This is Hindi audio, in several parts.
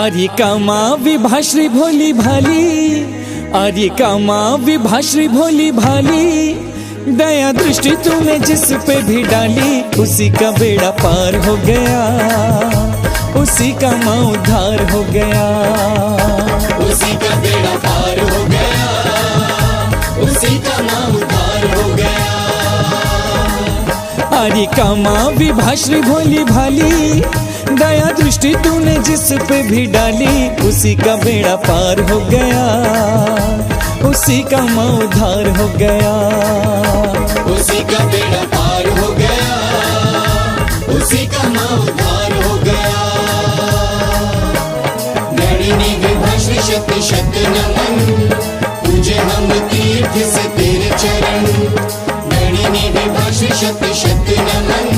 आर्य कामा विभाश्री भोली भाली, आर्य कामा विभाश्री भोली भाली, दया दृष्टि तूने जिस पे भी डाली, उसी का बेड़ा पार हो गया, उसी का माँ उद्धार हो गया, उसी का बेड़ा पार हो गया, उसी का माँ उद्धार हो गया। आर्य कामा विभाश्री भोली भाली, दया दृष्टि तूने जिस पे भी डाली, उसी का बेड़ा पार हो गया, उसी का माँ उद्धार हो गया, उसी का बेड़ा पार हो गया, उसी का माँ उद्धार हो गया। नैनी विभाश्री शक्ति शक्ति नमन, पूजे हम तीर्थ से तेरे चरण। नैनी विभाश्री शक्ति शक्ति नमन,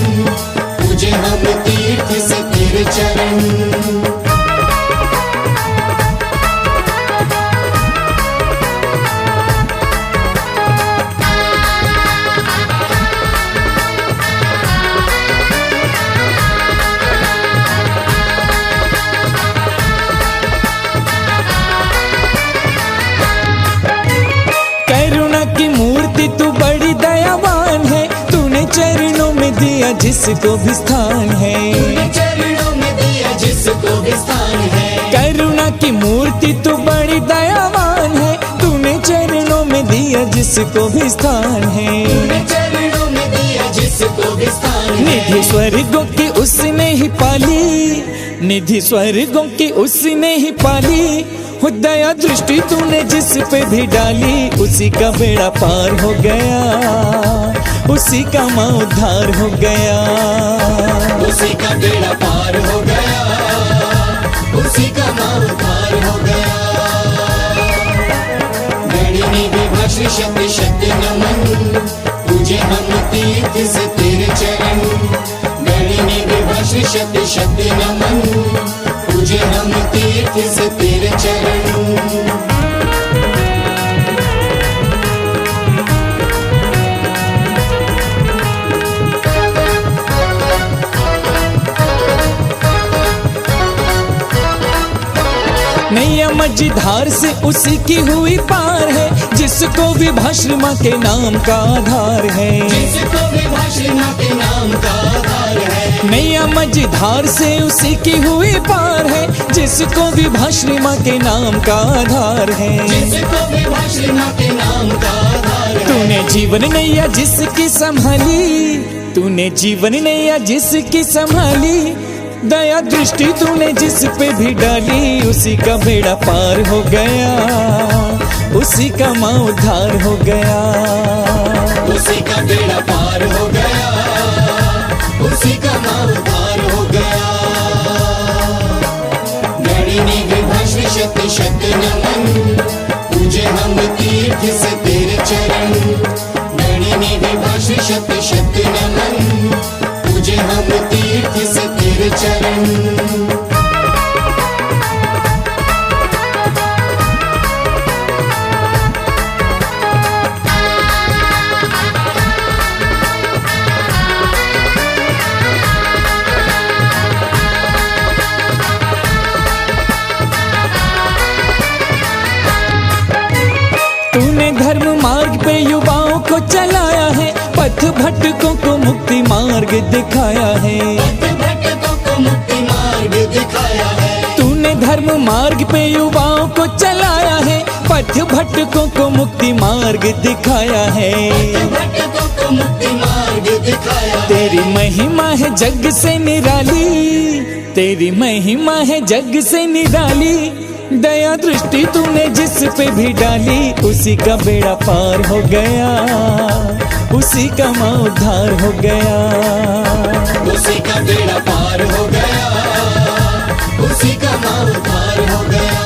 पूजे हम तीर्थ से तेरे चरण। तू बड़ी दयावान है, तूने चरणों में दिया जिसको भी स्थान है, तूने चरणों में दिया जिसको भी स्थान है। करुणा की मूर्ति तू बड़ी दयावान है, तूने चरणों में दिया जिसको भी स्थान है, तूने चरणों में दिया जिसको भी स्थान है। निधि स्वर्गों की उसने ही पाली, निधि स्वर्गों की उसने ही पाली, दया दृष्टि तूने जिस पे भी डाली, उसी का बेड़ा पार हो गया, उसी का माँ उद्धार हो गया, उसी का बेड़ा पार हो गया, उसी का माँ उद्धार हो गया। नैनी विभाश्री शक्ति शक्ति नमन, पूजे हम तीर्थ से तेरे चरण। नैनी विभाश्री शक्ति शक्ति नमन, पूजे हम तीर्थ से तेरे चरण। नैया मझधार से उसी की हुई पार है, जिसको विभाश्री माँ के नाम का आधार है, जिसको विभाश्री माँ के नाम का आधार है। नैया मझधार से उसी की हुई पार है, जिसको विभाश्री माँ के नाम का आधार है, जिसको विभाश्री माँ के नाम का आधार है। तूने जीवन नैया जिसकी संभाली, तूने जीवन नैया जिसकी संभाली, दया दृष्टि तूने जिस पे भी डाली, उसी का बेड़ा पार हो गया, उसी का माँ उद्धार हो गया, उसी का बेड़ा पार हो गया, उसी का माँ उद्धार हो गया। नैनी विभाश्री शक्ति शक्ति नमन, पूजे हम तीर्थ से तेरे चरण। नैनी विभाश्री शक्ति शक्ति नमन, पूजे हम तीर्थ से तेरे चरण। तूने धर्म मार्ग पे युवाओं को चलाया है, पथ भटकों को मुक्ति मार्ग दिखाया है, पथ भटकों को मुक्ति मार्ग दिखाया है। तूने धर्म मार्ग पे युवाओं को चलाया है, पथ भटकों को मुक्ति मार्ग दिखाया है, पथ भटकों को मुक्ति मार्ग दिखाया है। तेरी महिमा है जग से निराली, तेरी महिमा है जग से निराली, दया दृष्टि तूने जिस पे भी डाली, उसी का बेड़ा पार हो गया, उसी का माँ उद्धार हो गया, उसी का बेड़ा पार हो गया, उसी का माँ उद्धार हो गया।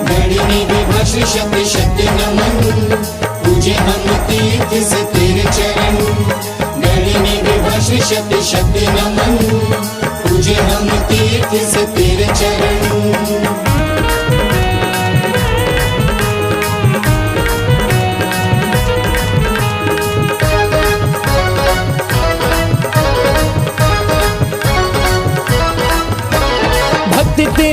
नैनी विभाश्री शक्ति शक्ति नमन, पूजे हम तीर्थ से तेरे चरण। नैनी विभाश्री शक्ति शक्ति नमन, पूजे हम तीर्थ से तेरे चरण।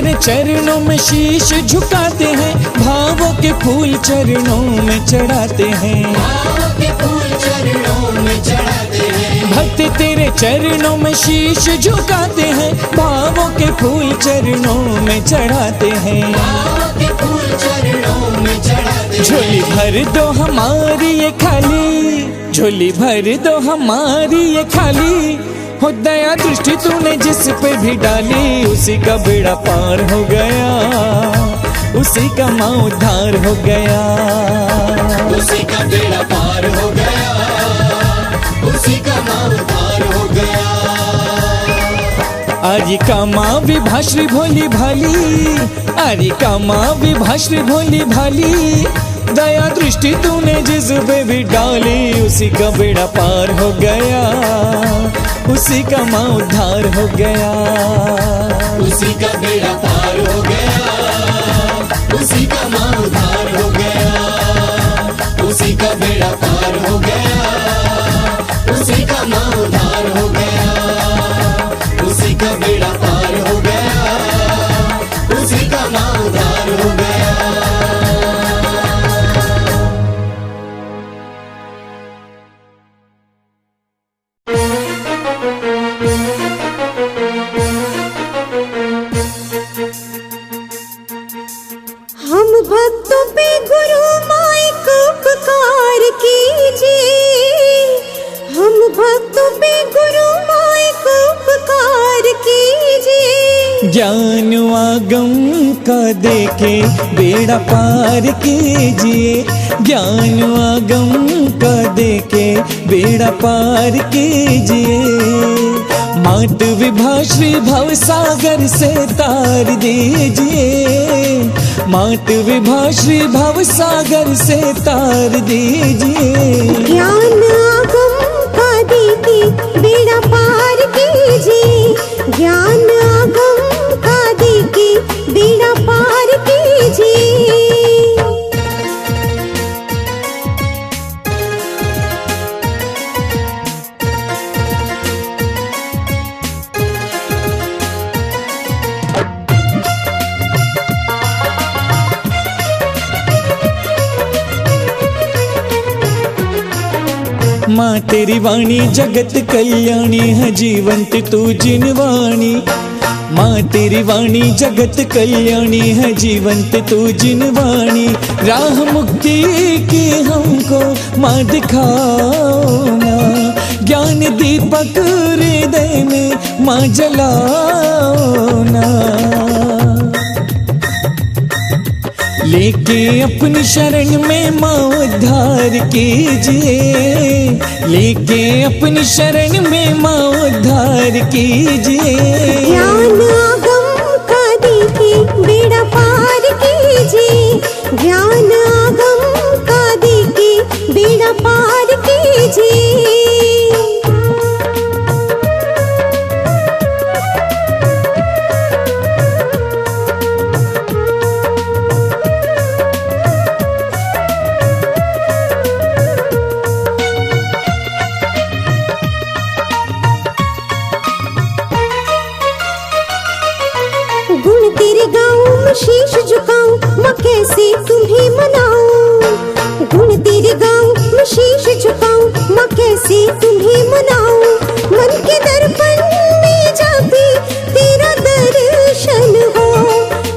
तेरे चरणों में शीश झुकाते हैं, भावों के फूल चरणों में चढ़ाते हैं। भावों के फूल चरणों में चढ़ाते हैं। भक्त तेरे चरणों में शीश झुकाते हैं, भावों के फूल चरणों में चढ़ाते हैं। भावों के फूल चरणों में चढ़ाते हैं। झोली भर दो हमारी ये खाली, झोली भर दो हमारी ये खाली, हो दया दृष्टि तूने जिस पे भी डाली, उसी का बेड़ा पार हो गया, उसी का माँ उद्धार हो गया। उसी का बेड़ा पार हो गया, उसी का माँ उद्धार हो गया। आर्य का माँ विभाश्री भोली भाली, आर्य का माँ विभाश्री भोली भाली, दया दृष्टि तूने जिस पे भी डाली, उसी का बेड़ा पार हो गया, उसी का माँ उद्धार हो गया। उसी का बेड़ा पार हो गया, उसी का माँ उद्धार हो गया। उसी का बेड़ा पार हो गया, उसी का माँ उद्धार हो गया। उसी का बेड़ा पार हो गया, उसी का माँ उद्धार हो गया। हम भक्तों पे गुरु माई को उपकार कीजिए, हम भक्तों पे गुरु माई को उपकार कीजिए। ज्ञान आगम का देके बेड़ा पार कीजिए, ज्ञान आगम का देके बेड़ा पार कीजिए। मात विभाश्री भव सागर से तार दीजिए, मात विभाश्री भव सागर से तार दीजिए। ज्ञान आगम का देके बेड़ा पार कीजिए, ज्ञान आगम का देके बेड़ा पार कीजिए। माँ तेरी वाणी जगत कल्याणी है, जीवंत तू जिनवाणी। माँ तेरी वाणी जगत कल्याणी है, जीवंत तू जिनवाणी। राह मुक्ति की हमको माँ दिखाओ ना, ज्ञान दीपक हृदय में माँ जलाओ ना। लेके अपनी शरण में माँ उद्धार कीजिए, लेके अपनी शरण में माँ उद्धार कीजिए। ज्ञान आगम का देके बेड़ा पार कीजिए, ज्ञान आगम का देके बेड़ा पार कीजिए। गुण तेरे गाऊं मैं शीश झुकाऊं, माँ कैसे तुम्हें मनाऊं। गुण तेरे गाऊं मैं शीश झुकाऊं, माँ कैसे तुम्हें मनाऊं। मन के दर्पण में जाके तेरा दर्शन हो,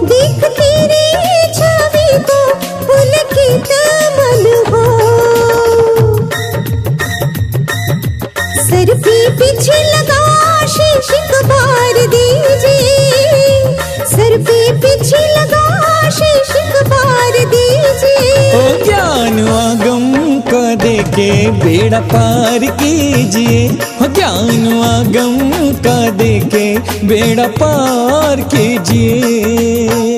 देख तेरी छवि को पुलकित मन हो। सर पे पीछे लगा शीश कबार दीजिए, सर पे पीछे लगा शीश कबार दीजिए। ओ ज्ञान आगम का देके बेड़ा पार कीजिए, हो ज्ञान आगम का देके बेड़ा पार कीजिए।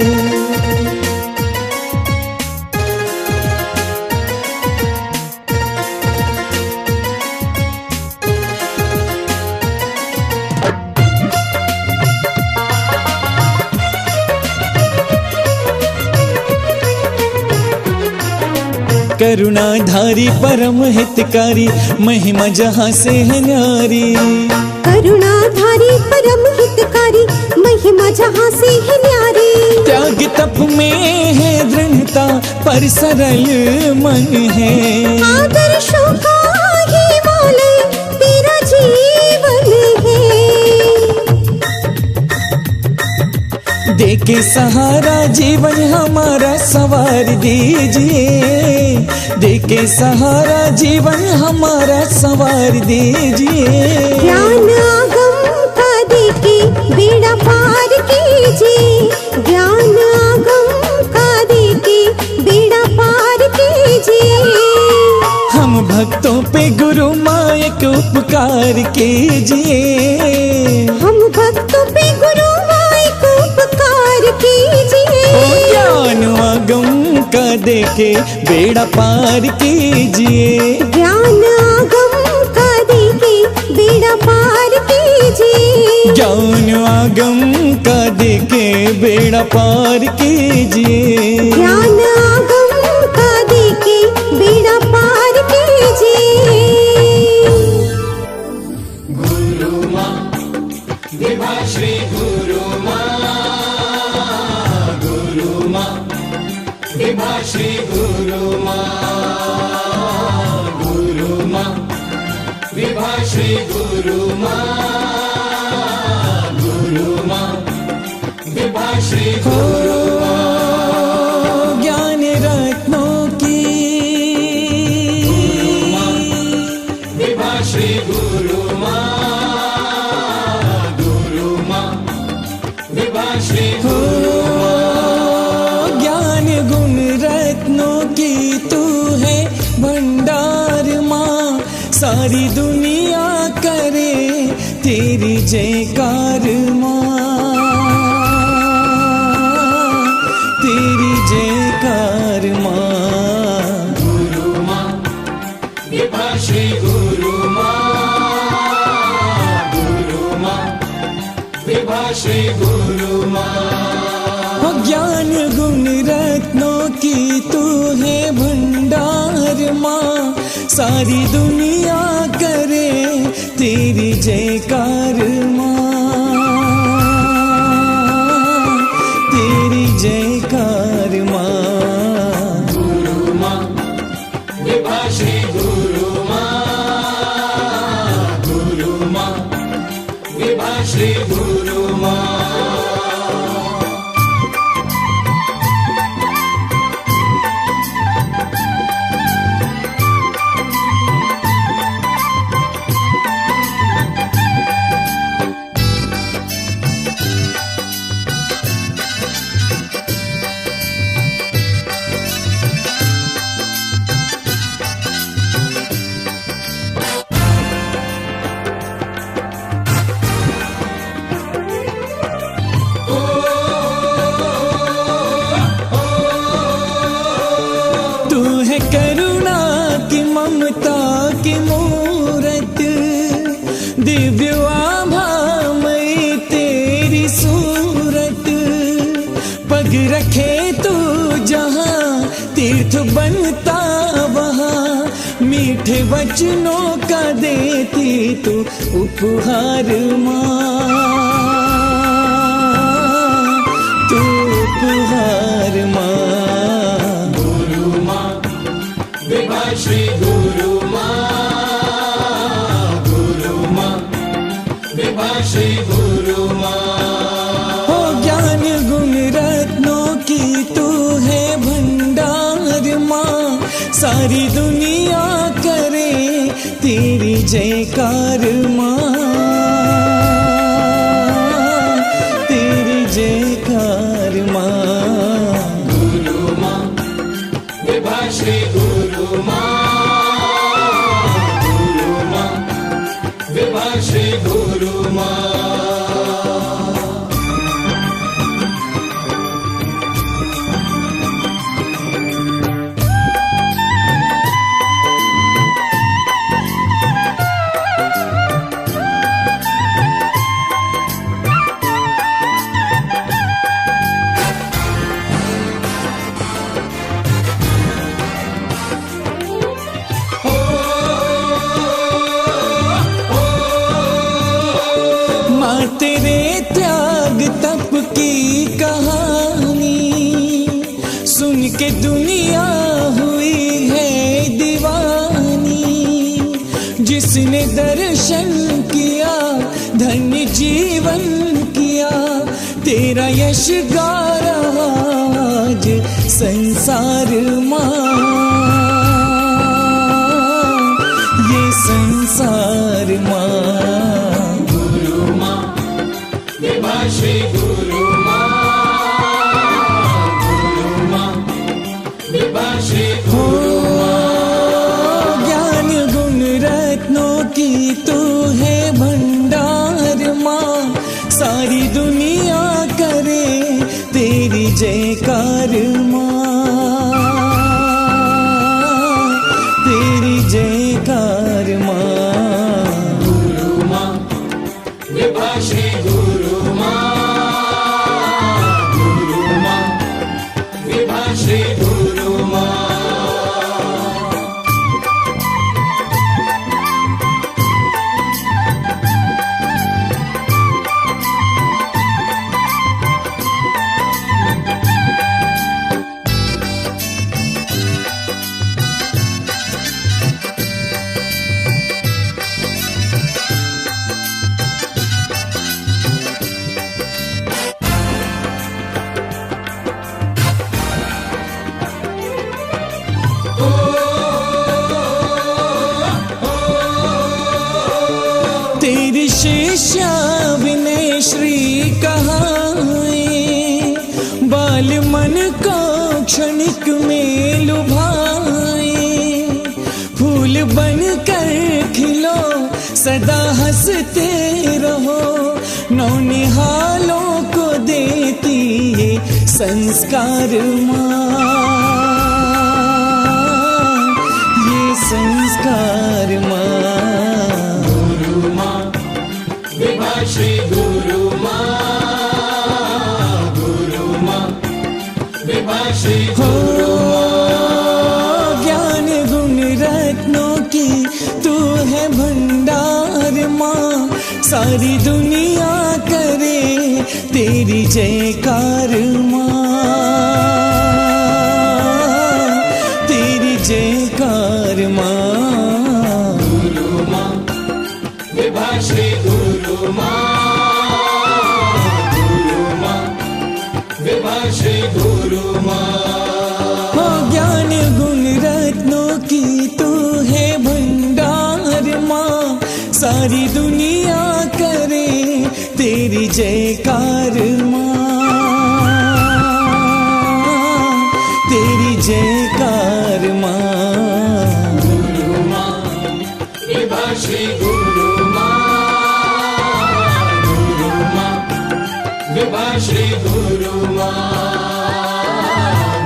करुणाधारी परम हितकारी, महिमा जहाँ से है न्यारी। करुणाधारी परम हितकारी, महिमा जहाँ से है न्यारी। तप में है दृढ़ता पर सरल मन है। आदर्शों का हिमालय तेरा जीवन है। देके सहारा जीवन हमारा संवार दीजिए, देके सहारा जीवन हमारा संवार दीजिए। ज्ञान आगम का देके बेड़ा पार कीजिए, ज्ञान आगम का देके बेड़ा पार कीजिए। हम भक्तों पे गुरु मायक उपकार कीजिए, हम भक्तों पे गुरु मायक उपकार कीजिए। ओ ज्ञान आगम का देके बेड़ा पार कीजिए, ज्ञान आगम का देके बेड़ा पार कीजिए। ज्ञान आगम का देके बेड़ा पार कीजिए। ज्ञान आगम का देके बेड़ा पार कीजिए। गुरु माँ विभा श्री गुरु माँ, गुरु माँ विभा श्री गुरु माँ, गुरु माँ विभा श्री गुरु माँ, गुरु माँ विभा श्री गुरु माँ। ज्ञान रत्नों की विभा श्री गुरु माँ, गुरु माँ विभा श्री गुरु माँ। ज्ञान गुण रत्नों की तू है भंडार माँ, सारी दुनिया करे तेरी जयकार माँ, तेरी जयकार माँ। गुरु माँ विभा श्री गुरु माँ, गुरु माँ विभा श्री गुरु माँ। ज्ञान गुण रत्नों की तू है भंडार माँ, सारी दुनिया करे तेरी जयकार माँ, तेरी जयकार माँ। गुरु माँ विभा श्री गुरु माँ, गुरु माँ विभा श्री गुरु माँ। तू है करुणा की ममता की मूरत, दिव्य आभामयी तेरी सूरत। पग रखे तू जहाँ तीर्थ बनता वहाँ, मीठे वचनों का देती तू उपहार माँ, तू उपहार माँ। गुरु माँ विभा श्री गुरु माँ, गुरु माँ विभा श्री गुरु माँ। हो ज्ञान गुण रत्नों की तू है भंडार माँ, सारी दुनिया करे तेरी जयकार माँ, तेरी जयकार माँ। गुरु माँ विभा श्री गुरु माँ, गुरु माँ विभा श्री गुरु माँ। तेरे त्याग तप की कहानी जिसके दुनिया हुई है दीवानी, जिसने दर्शन किया धन्य जीवन किया, तेरा यश गा रहा आज संसार माँ, ये संसार माँ। गुरु माँ विभा श्री गुरु माँ, गुरु माँ विभा श्री गुरु माँ। ज्ञान गुण रत्नों की तू है भंडार माँ, सारी दुनिया करे तेरी जयकार माँ, तेरी जयकार माँ। गुरु माँ विभा श्री गुरु माँ, गुरु माँ विभा श्री गुरु माँ। तेरी शिष्या विनय श्री कहाए, बाल मन को क्षणिक में लुभाए, फूल बन कर खिलो सदा हंसते रहो, नौनिहालों को देती ये संस्कार माँ, ये संस्कार माँ। विभा श्री गुरु माँ, गुरु माँ विभा श्री गुरु माँ। ज्ञान गुण रत्नों की तू है भंडार माँ, सारी दुनिया करे तेरी जयकार माँ, तेरी जयकार माँ। गुरु माँ विभा श्री गुरु माँ, गुरु माँ विभा श्री गुरु माँ। ज्ञान गुण रत्नों की तू है भंडार माँ, सारी दुनिया करे तेरी जयकार माँ, तेरी जयकार माँ। गुरु माँ विभा श्री गुरु माँ, गुरु माँ विभा श्री गुरु माँ,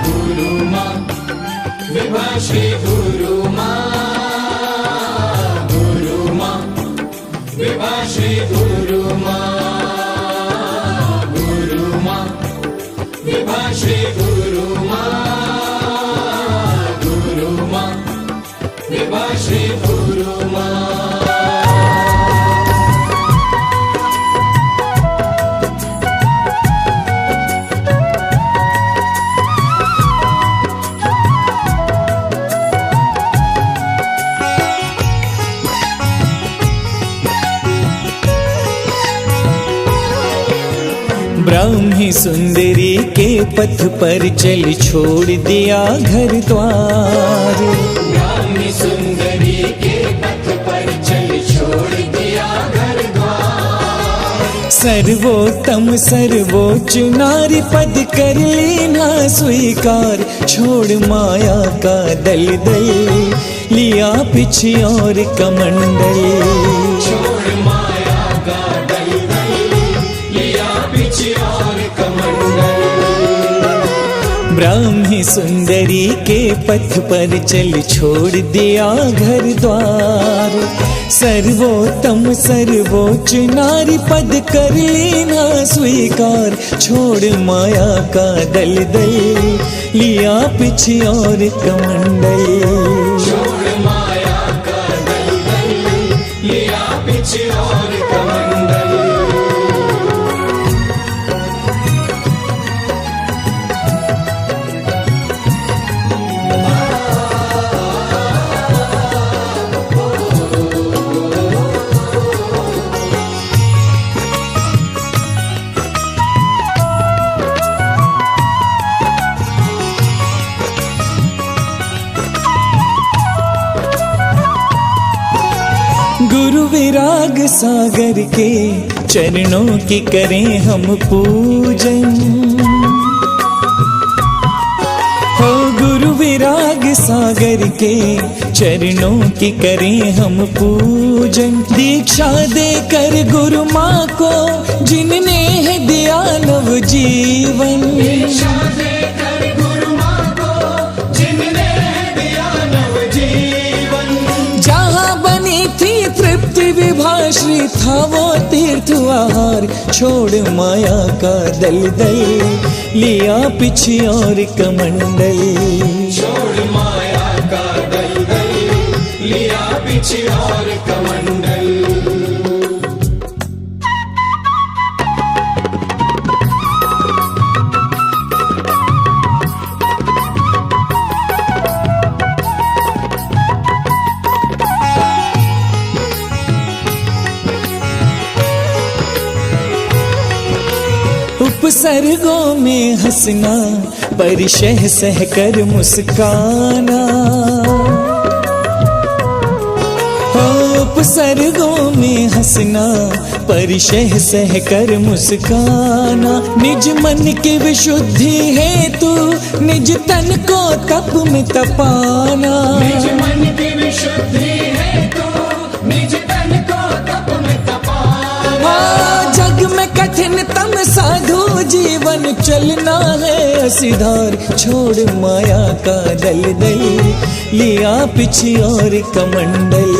गुरु माँ विभा श्री गुरु माँ, गुरु माँ विभा श्री गुरु माँ, गुरु माँ विभा श्री गुरु माँ, गुरु माँ विभा श्री गुरु माँ। ब्राह्मी सुंदरी के पथ पर चल छोड़ दिया घर द्वार, ब्राह्मी सुंदरी के पथ पर चल छोड़ दिया घर द्वार, सर्वोत्तम सर्वोच्च नारी पद कर लेना स्वीकार, छोड़ माया का दलदल लिया पीछे और कमंडल, छोड़ माया का दलदल लिया पीछे और कमंडल। ब्राह्मी सुंदरी के पथ पर चल छोड़ दिया घर द्वार, सर्वोत्तम सर्वोच्च नारी पद कर लेना स्वीकार, छोड़ माया का दलदल लिया पीछे और कमंडल, छोड़ माया का दलदल लिया पीछे और कमंडल। विराग सागर के चरणों की करें हम पूजन। हो गुरु विराग सागर के चरणों की करें हम पूजन। दीक्षा देकर गुरु माँ को जिनने है दिया नव जीवन। दीक्षा देकर गुरु माँ को जिनने दिया नव जीवन। जहाँ बनी थी तृप्ति विभाश्री था वो तीर्थ आहार। छोड़ माया का दलदल लिया पीछे और कमंडल। छोड़ माया का दलदल लिया पीछे और कमंडल। उपसर्गों में हंसना परिशह सहकर मुस्काना। हो उपसर्गों में हंसना परिशह सहकर मुस्काना। निज मन की विशुद्धि है तू निज तन को तप में तपाना। निज मन की विशुद्धि है तू निज तन को तप में तपाना। जग में कठिन तम साधु जीवन चलना है सिधार। छोड़ माया का दलदल लिया पीछे और कमंडल।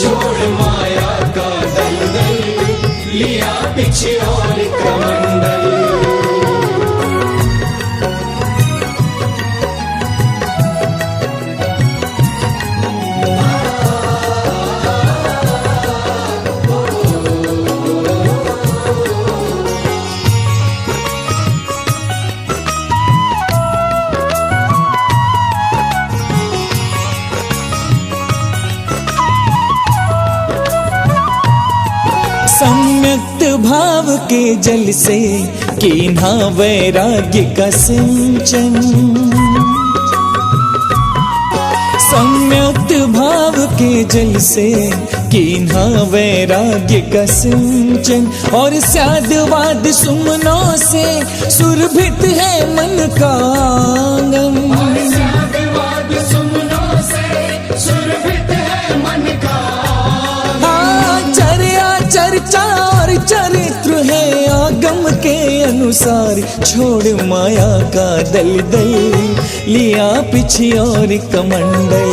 छोड़ माया का दलदल लिया पीछे और कमंडल। सम्यक्त भाव के जल से कीन्हा वैराग्य का सिंचन। सम्यक्त भाव के जल से कीन्हा वैराग्य का सिंचन। और स्यादवाद सुमनों से सुरभित है मन का आंगन। स्यादवाद सुमनों से सुरभित है मन का चर्चा और चरित्र है आगम के अनुसार। छोड़ माया का दलदल लिया पीछे और कमंडल।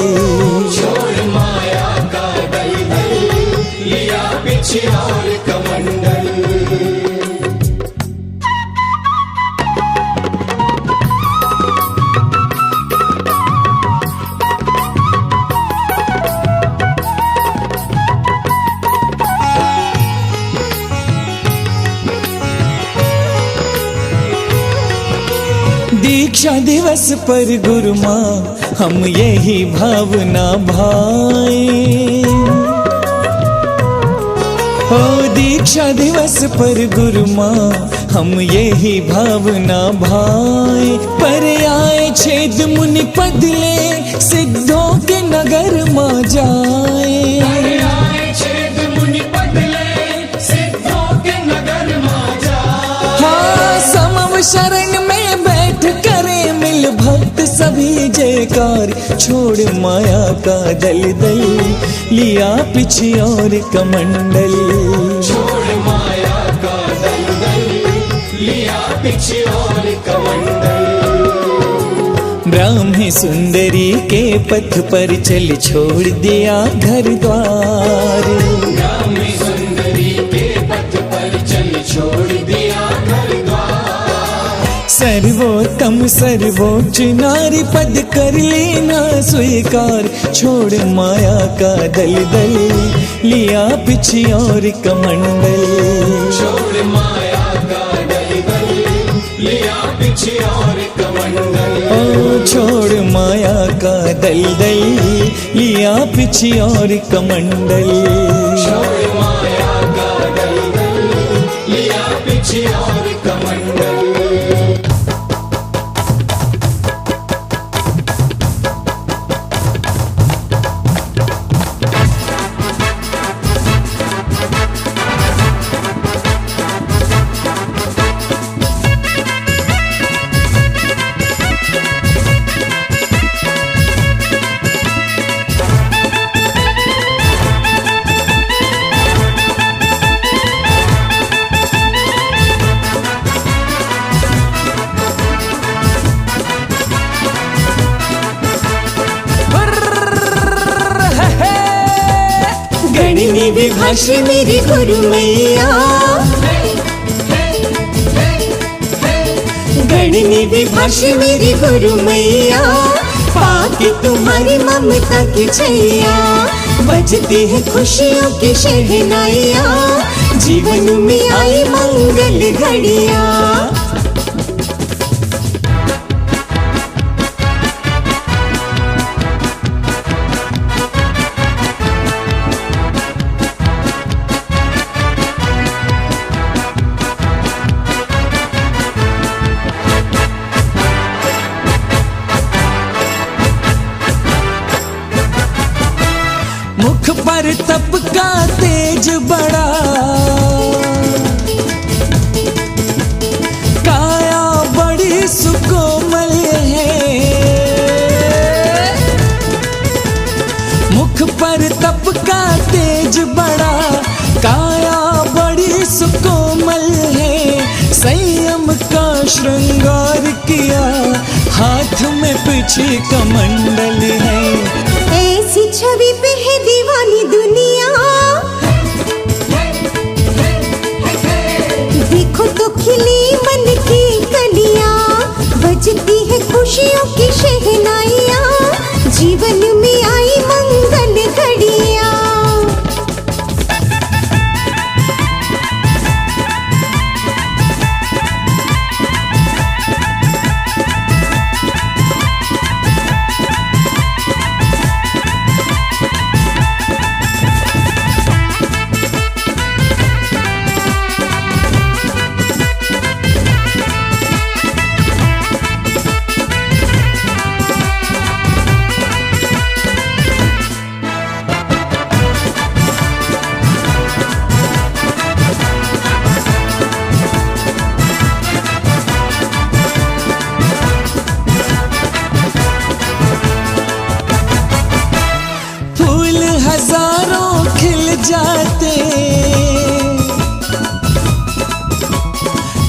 छोड़ माया का दलदल लिया पीछे और कमंडल। दीक्षा दिवस पर गुरु माँ हम यही भावना भाए। हो दीक्षा दिवस पर गुरु माँ हम यही भावना भाए। पर आए छेद मुनि पदले सिद्धों के नगर माँ जाए। आए छेद मुनि पदले सिद्धों के नगर माँ जाए। हाँ समव शरण में करे मिल भक्त सभी जयकार। छोड़ माया का दलदल लिया पीछे और कमंडल। छोड़ माया का दलदल लिया पीछे और कमंडल। ब्राह्मी सुंदरी के पथ पर चल छोड़ दिया घर द्वार। ब्राह्मी सुंदरी के पथ पर चल छोड़ दिया घर द्वार। सर्वोत्तम सर्वोच्च नारी पद कर लेना स्वीकार। छोड़ माया का दलदल लिया पीछे और कमंडल। छोड़ माया का दलदल लिया पीछे और कमंडल। ओ छोड़ माया का दलदल लिया पीछे और कमंडल। छोड़ माया का दलदल लिया पीछे और कमंडल। गणनी विभाश्री मेरी गुरु मैया, गणनी विभाश्री मेरी गुरु मैया, पाके तुम्हारी ममता की छैया, बजती है खुशियों की शहनाइया, जीवन में आई मंगल घड़िया। मुख पर तप का तेज बड़ा, काया बड़ी सुकोमल है। मुख पर तप का तेज बड़ा, काया बड़ी सुकोमल है। संयम का श्रृंगार किया, हाथ में पीछे कमंडल है। ऐसी छवि पे है दीवानी दुनिया, देखो तो खिली मन की कलियां, बजती है खुशियों की शहनाइया, जीवन में आई मंगल घड़िया। हजारों खिल जाते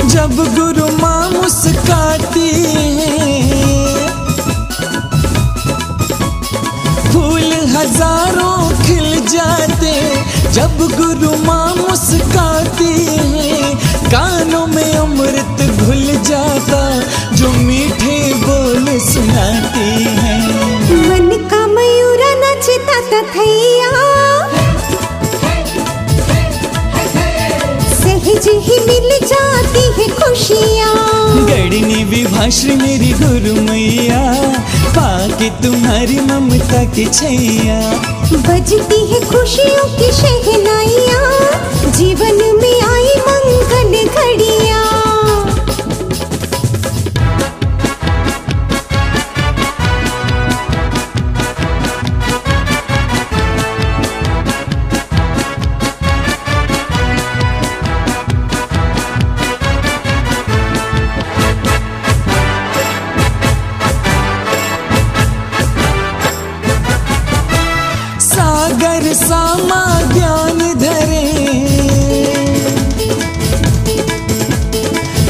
जब गुरु माँ मुस्काती है। फूल हजारों खिल जाते जब गुरु माँ मुस्काती है। कानों में अमृत घुल जाता जो मीठे बोल सुनाती है। मन का मयूरा नचता तथैया, सहज ही मिल जाती है खुशियाँ। गणनी विभाश्री मेरी गुरु मैया, पाके तुम्हारी ममता की छैया, बजती है खुशियों की शहनाइया, जीवन में आई मंगल घड़िया। सागर सामा ज्ञान धरे,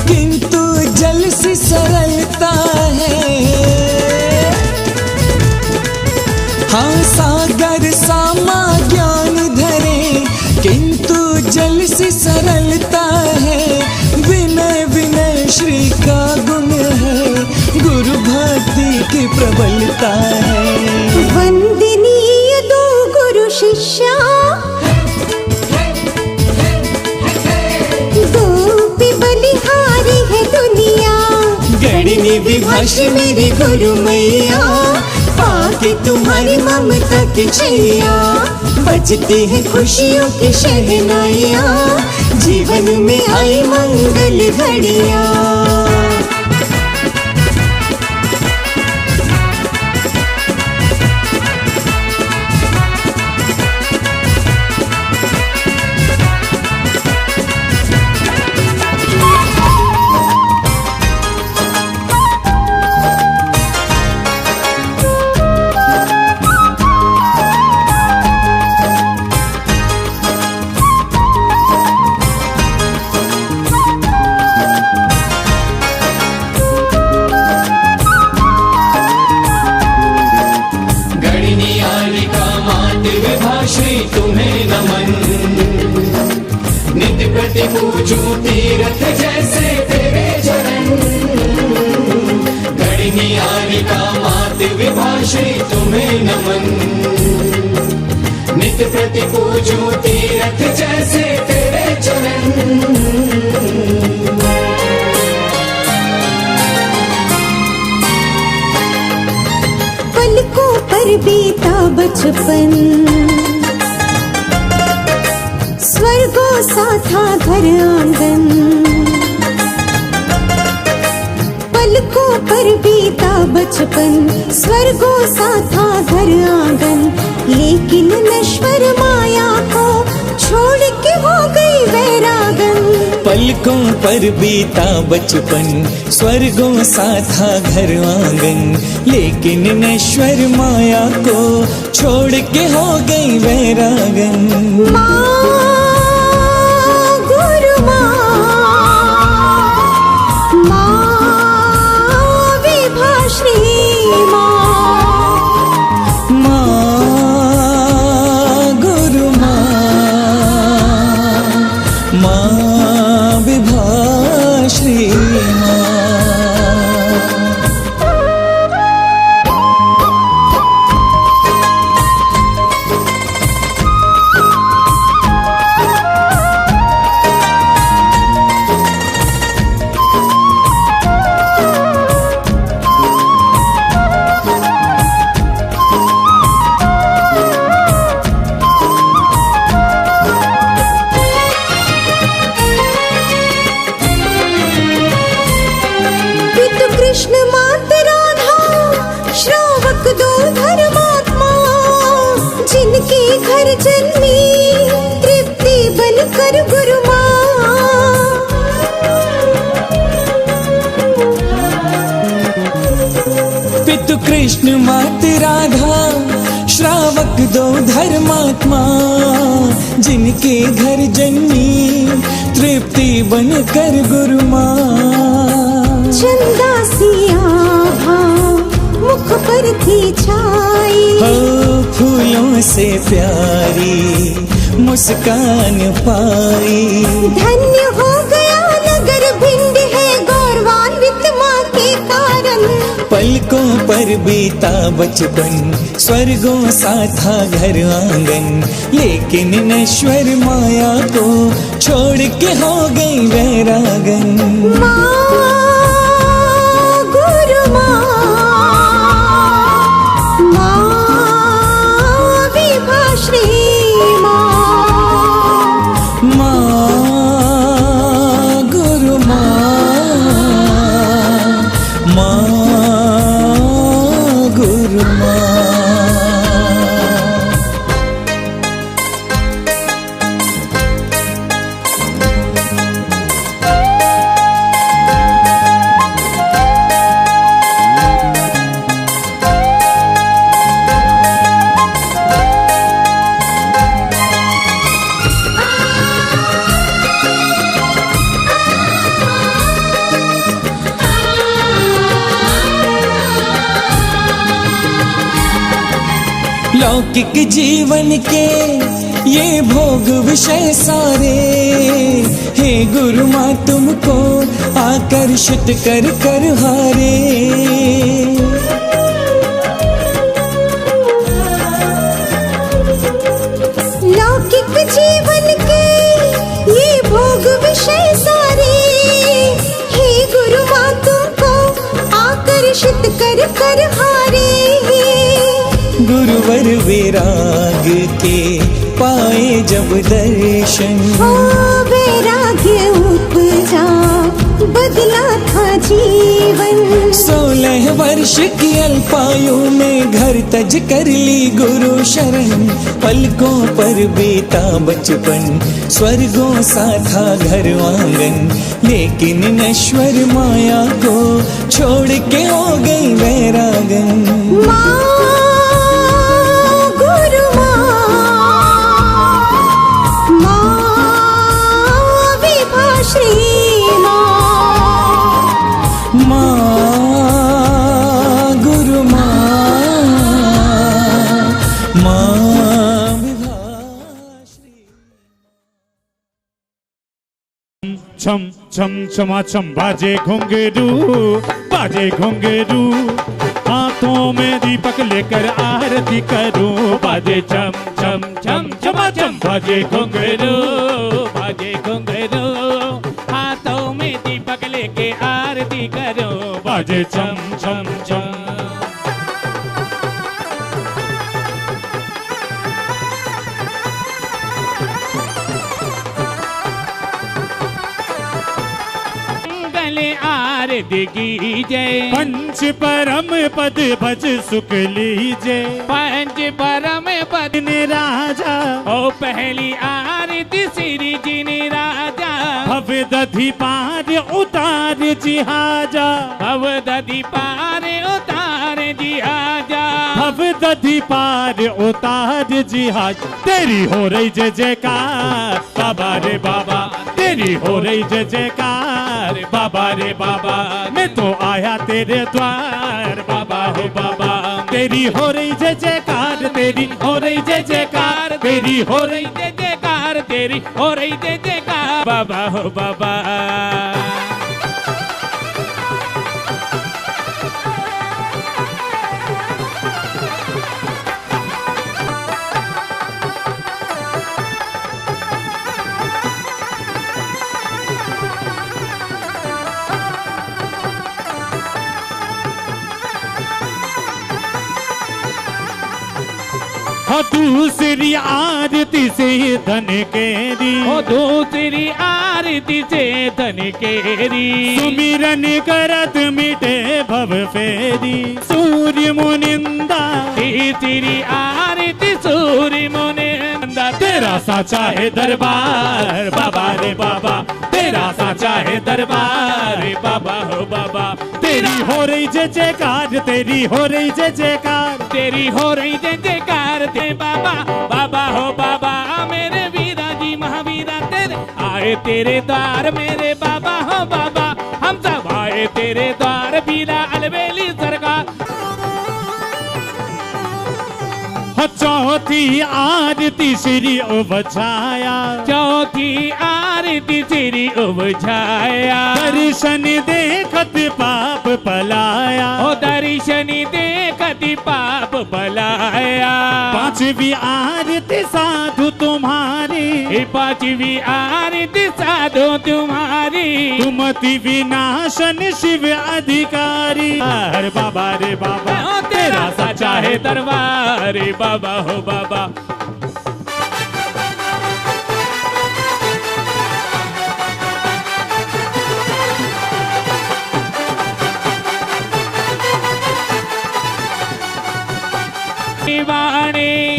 किंतु जल सी सरलता है। हाँ, सागर सामा ज्ञान धरे, किंतु जल सी सरलता है। विनय विनय श्री का गुण है, गुरु भक्ति की प्रबलता है। वंदनीय दो गुरु शिष्या, दो पे बलिहारी है दुनिया। गणनी विभाश्री मेरी गुरु मैया, पाके तुम्हारी ममता की छैया, बजती है खुशियों की शहनाइया, जीवन में आई मंगल घड़िया। नित प्रति पूजूं तीरथ जैसे तेरे चरण। पलकों पर बीता बचपन, स्वर्गों सा था घर आंगन। पलकों पर बीता बचपन, स्वर्गों सा था घर आंगन। लेकिन नश्वर माया को छोड़ के हो गई वैरागन। पलकों पर बीता बचपन, स्वर्गों सा था घर आंगन। लेकिन नश्वर माया को छोड़ के हो गई वैरागन। कृष्ण मात राधा श्रावक दो धर्मात्मा, जिनके घर जन्मी तृप्ति बनकर गुरु माँ। चंदा सी आभा मुख पर थी छाई, हो फूलों से प्यारी मुस्कान पाई। धन्य हो गया नगर भिंड है गौरवान्वित माँ के कारण। पलकों पर बीता बचपन, स्वर्गों सा था घर आंगन। लेकिन नश्वर माया को छोड़ के हो गई वैरागन। लौकिक जीवन के ये भोग विषय सारे, हे गुरु माँ तुमको आकर्षित कर कर हारे। लौकिक जीवन के ये भोग विषय सारे, हे गुरु माँ तुमको आकर्षित कर कर हारे। गुरुवर विराग के पाए जब दर्शन, हो वैराग्य उपजा बदला था जीवन। 16 वर्ष की अल्पायु में घर तज कर ली गुरु शरण। पलकों पर बीता बचपन, स्वर्गों सा था घर आंगन। लेकिन नश्वर माया को छोड़ के हो गई वैरागन। छम छम छमा छम बाजे घुंघरू, बाजे घुंघरू। आँख हाथों में दीपक लेकर आरती करूं, बाजे चम चम चम चमा चम, बाजे घुंघरू बाजे घुंघरू, हाथों में दीपक लेके आरती करो, बाजे चम चम चम। आरती कीजय, पंच परम पद भज सुख लीजे, पंच परम पद ने राजा, ओ पहली आरती श्री जी ने राजा, भव दधि पार उतार जिहाजा, भव दधि पार उतार जिहाजा, भव दधि पार उतार जिहाज। तेरी हो रही जय जयकार बाबा रे बाबा, तेरी हो रही जय जयकार बाबा रे बाबा, मैं तो आया तेरे द्वार बाबा हो बाबा, तेरी हो रही जय जयकार, तेरी हो रही जय जयकार, तेरी हो रही जय जयकार, तेरी हो रही जय जयकार बाबा हो बाबा। दूसरी आरती से धन केरी, ओ दूसरी आरती से धन केरी, सुमिरन करत मिटे भव फेरी, सूर्य मुनिंदा तीसरी आरती सूर्य मुनिंदा, तेरा साचा है दरबार बाबा रे बाबा, तेरा साचा है दरबार बाबा हो बाबा, तेरी हो रही जय जयकार, तेरी हो रही जय जयकार, तेरी हो रही जय जयकार, ते बाबा बाबा हो बाबा, मेरे वीरा जी महावीरा तेरे आए तेरे द्वार, मेरे बाबा हो बाबा, हम सब आए तेरे द्वार, वीरा अलवेली सरकार। चौथी आरती श्री उबझाया, चौथी आरती श्री उबझाया, दर्शन देखत पाप पलाया, ओ दर्शन देखत पाप पलाया, पांचवी आरती साधु तुम्हारी, पांचवी आरती साधु तुम्हारी, तुमति विनाशन शिव अधिकारी, हर बाबा रे बाबा, तेरा सच्चा है दरबार बाबा हो बाबा।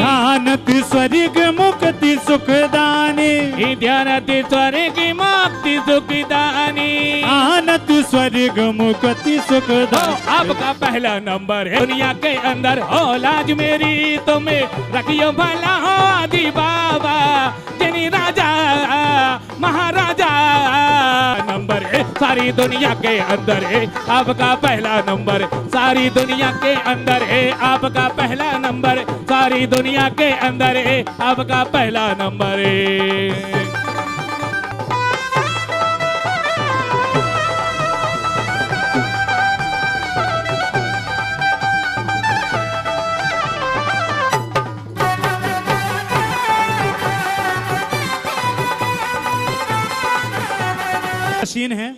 ध्यानत स्वर्ग मुक्ति सुखदानी, ध्यानत स्वर्ग मुक्ति सुखदानी, ध्यानत स्वर्ग मुक्ति सुखदानी। आपका पहला नंबर है दुनिया के अंदर, हो लाज मेरी तुम्हें रखियो भला हो आदि बाबा, जिनी राजा महाराजा नंबर है सारी दुनिया के अंदर है, आपका पहला नंबर सारी दुनिया के अंदर है, आपका पहला नंबर सारी दुनिया के अंदर है, आपका पहला नंबर है। मशीन है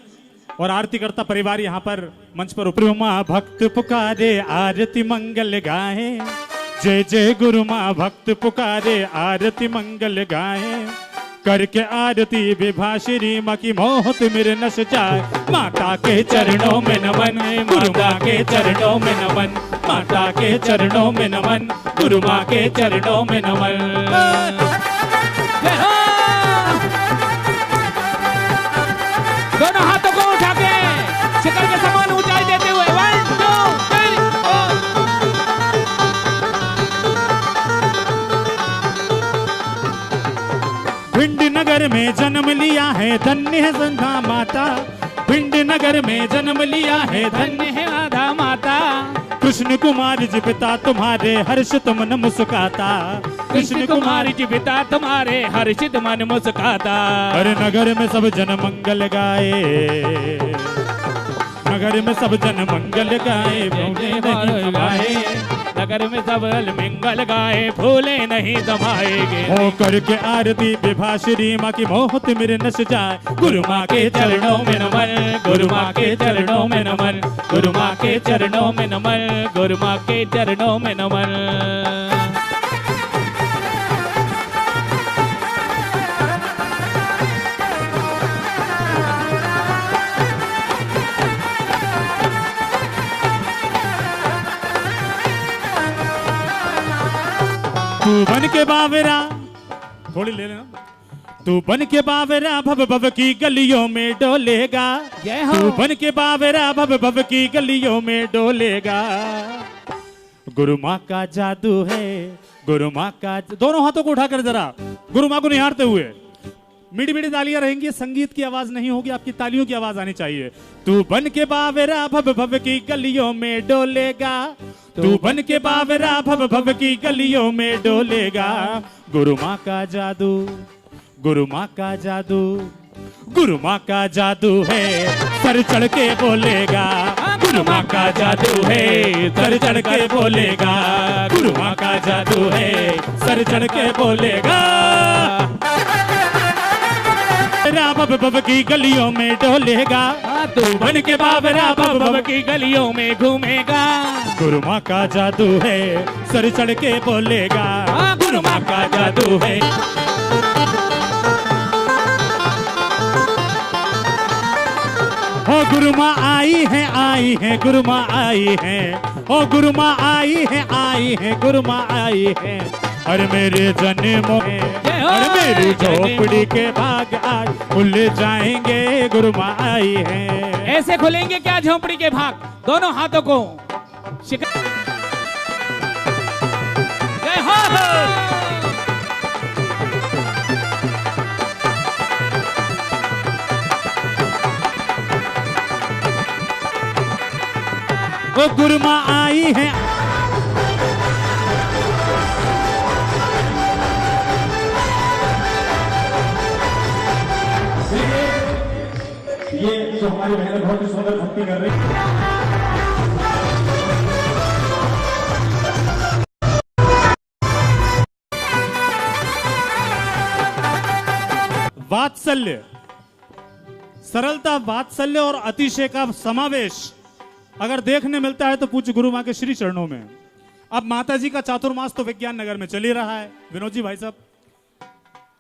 और आरती करता परिवार यहाँ पर मंच पर उपरि। माँ भक्त पुकारे आरती मंगल गाए, जय जय गुरु माँ भक्त पुकारे आरती मंगल गाए, करके आरती विभा श्री माँ की मोहत मेरे नश जाए। माता के चरणों में नमन, गुरु माँ के चरणों में नमन, माता के चरणों में नमन, गुरु माँ के चरणों में नमन। दोनों हाथों को उठा के शिखर के समान ऊंचाई देते हुए 1 2 3 भिंड नगर में जन्म लिया है धन्य है संधा माता, भिंड नगर में जन्म लिया है धन्य है राधा माता। कृष्ण कुमार जी पिता तुम्हारे हर्षित मन मुस्काता, कृष्ण कुमार जी पिता तुम्हारे हर्षित मन मुस्काता। हर नगर में सब जन मंगल गाए, नगर में सब जन मंगल गाए भूले नहीं समाए, नगर में सब मंगल गाए भूले नहीं समाएंगे। हो करके आरती विभा श्री माँ की मोहत मेरे नस जाए, गुरु माँ के चरणों में नमन, गुरु माँ के चरणों में नमन, गुरु माँ के चरणों में नमन, गुरु माँ के चरणों में नमन। तू बन के बावरा, थोड़ी ले लेना। तू बन के बावरा भव भव की गलियों में डोलेगा, जय हो। तू बन के बावरा भव भव की गलियों में डोलेगा। गुरु माँ का जादू है, गुरु माँ का, दोनों हाथों को उठाकर जरा गुरु माँ को निहारते हुए। मीठी मीठी तालियां रहेंगी, संगीत की आवाज नहीं होगी, आपकी तालियों की आवाज आनी चाहिए। तू बन के बावरा भव भव की गलियों में डोलेगा, तू बन के बावरा भव भव की गलियों में डोलेगा। गुरु माँ का जादू, गुरु माँ का जादू, गुरु माँ का जादू है, सर चढ़ के बोलेगा। गुरु माँ का जादू है, सर चढ़ के बोलेगा। गुरु माँ का जादू है, सर चढ़ के बोलेगा। भव भव की गलियों में डोलेगा, तू बन के बाबरा भव भव की गलियों में घूमेगा। गुरु माँ का जादू है, सर चढ़ के बोलेगा। गुरु माँ का जादू है। ओ गुरु माँ आई है, आई है, गुरु माँ आई है। ओ गुरु माँ आई है, आई है, गुरु माँ आई है। अरे मेरे जन्मों में, अरे मेरी झोपड़ी के भाग आज खुल जाएंगे, गुरु माँ आई है। ऐसे खुलेंगे क्या झोपड़ी के भाग? दोनों हाथों को जय हो। ओ गुरु माँ आई है। ये जो हमारी बहनें बहुत ही सुंदर भक्ति कर रही है। वात्सल्य, सरलता, वात्सल्य और अतिशय का समावेश अगर देखने मिलता है तो पूज्य गुरु माँ के श्री चरणों में। अब माता जी का चातुर्मास तो विज्ञान नगर में चल ही रहा है। विनोद जी भाई साहब,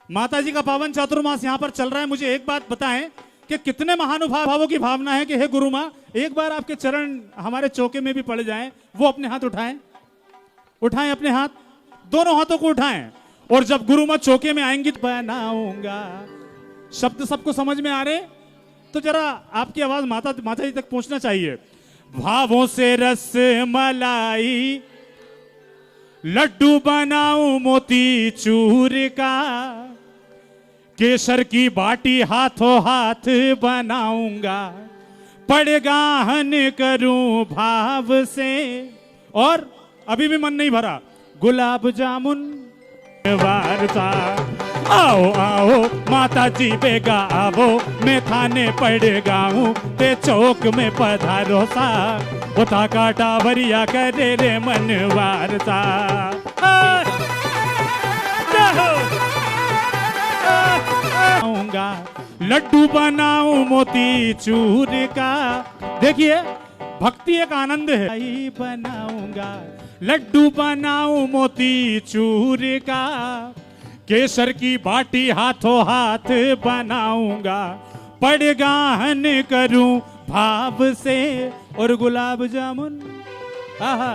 माता जी का पावन चातुर्मास यहां पर चल रहा है। मुझे एक बात बताएं कि कितने महानुभावों की भावना है कि हे गुरु माँ, एक बार आपके चरण हमारे चौके में भी पड़ जाएं। वो अपने हाथ उठाएं, उठाएं अपने हाथ, दोनों हाथों को उठाएं। और जब गुरु माँ चौके में आएंगी तो बनाऊंगा, शब्द सबको समझ में आ रहे तो जरा आपकी आवाज माता जी तक पहुंचना चाहिए। भावों से रस मलाई लड्डू बनाऊं मोती चूर का, केसर की बाटी हाथों हाथ बनाऊंगा, पड़गाहन करूं भाव से। और अभी भी मन नहीं भरा, गुलाब जामुन वारसा। आओ आओ माता जी बेगा आवो, मैं थाने पड़ गाऊं ते चौक में पधारो सा। उठा काटा वरिया करे रे मन वारसा। लड्डू बनाऊं मोती चूर का। देखिए भक्ति एक आनंद है। बनाऊंगा लड्डू बनाऊं मोती चूर का, केसर की बाटी हाथों हाथ बनाऊंगा, पड़गाहन करूं भाव से। और गुलाब जामुन आहा,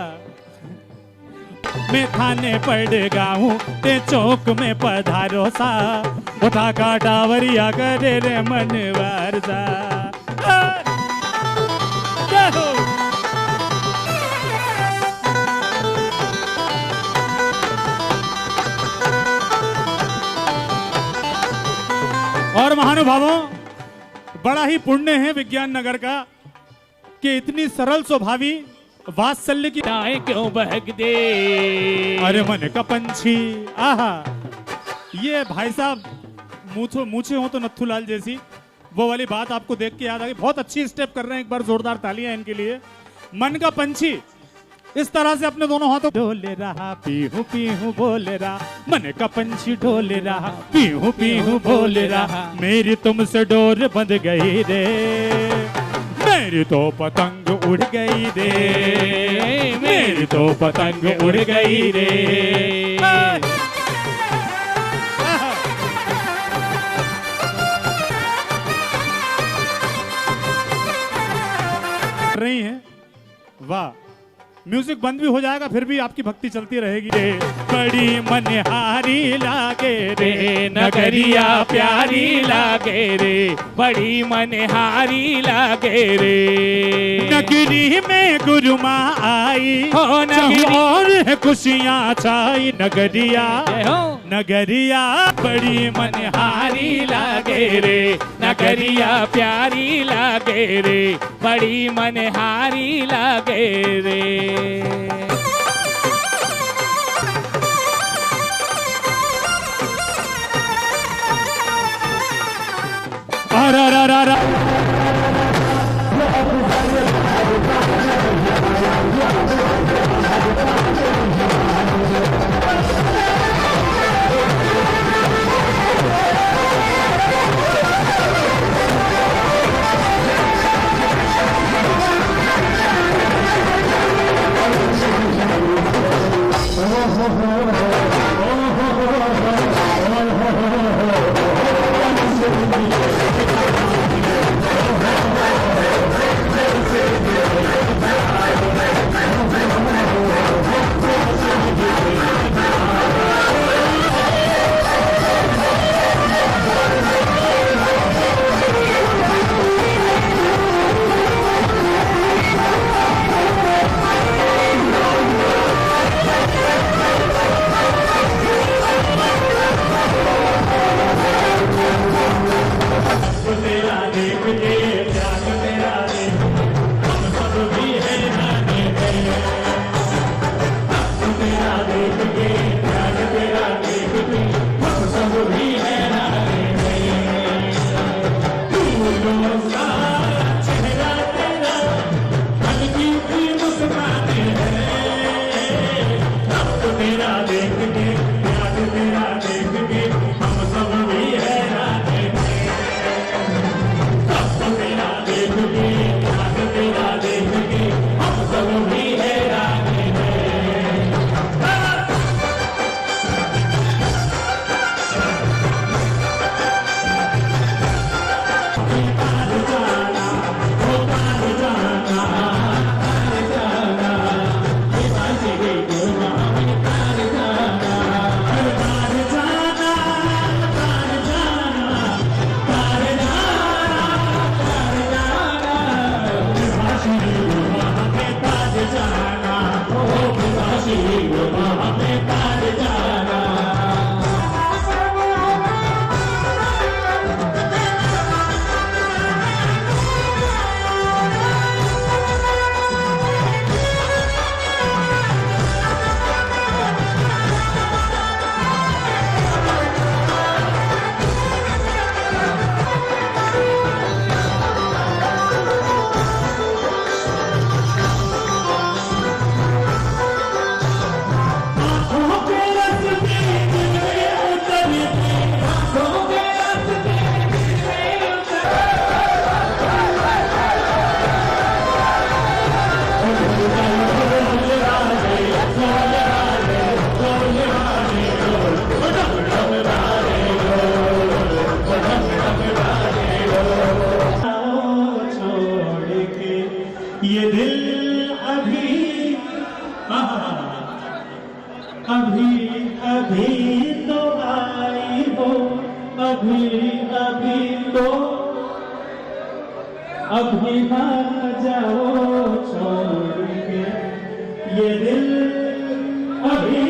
मैं थाने पड़ गाऊं ते चौक में पधारो सा। उठा काटा वरिया करे रे मन वारसा। और महानुभावों, बड़ा ही पुण्य है विज्ञान नगर का कि इतनी सरल स्वभावी वात्सल्य की ताए क्यों बहक दे। अरे मन का पंछी आहा। ये भाई साहब मूछे हो तो नथुलाल जैसी, वो वाली बात आपको देख के याद आ गई। बहुत अच्छी स्टेप कर रहे हैं, एक बार जोरदार तालियां इनके लिए। मन का पंछी इस तरह से अपने दोनों हाथों डोल रहा पीहू पीहू बोल रहा, मन का पंछी डोल रहा पीहू पीहू बोल रहा, मेरी तुमसे डोर बंध गई रे, मेरी तो पतंग उड़ गई रे, मेरी तो पतंग उड़ गई रे। रही हैं, वाह। म्यूजिक बंद भी हो जाएगा फिर भी आपकी भक्ति चलती रहेगी। बड़ी मनहारी लागे रे नगरिया प्यारी लागे रे, बड़ी मनहारी लागे रे, नगरी में गुरु माँ आई हो, नगरी और खुशियाँ छाई, नगरिया नगरिया बड़ी मनहारी लागे रे, नगरिया प्यारी लागे रे, बड़ी मनहारी लागे रे। अभी ना जाओ छोड़ के ये दिल अभी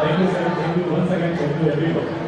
Thank you, sir. Thank you once again. Thank you, everyone.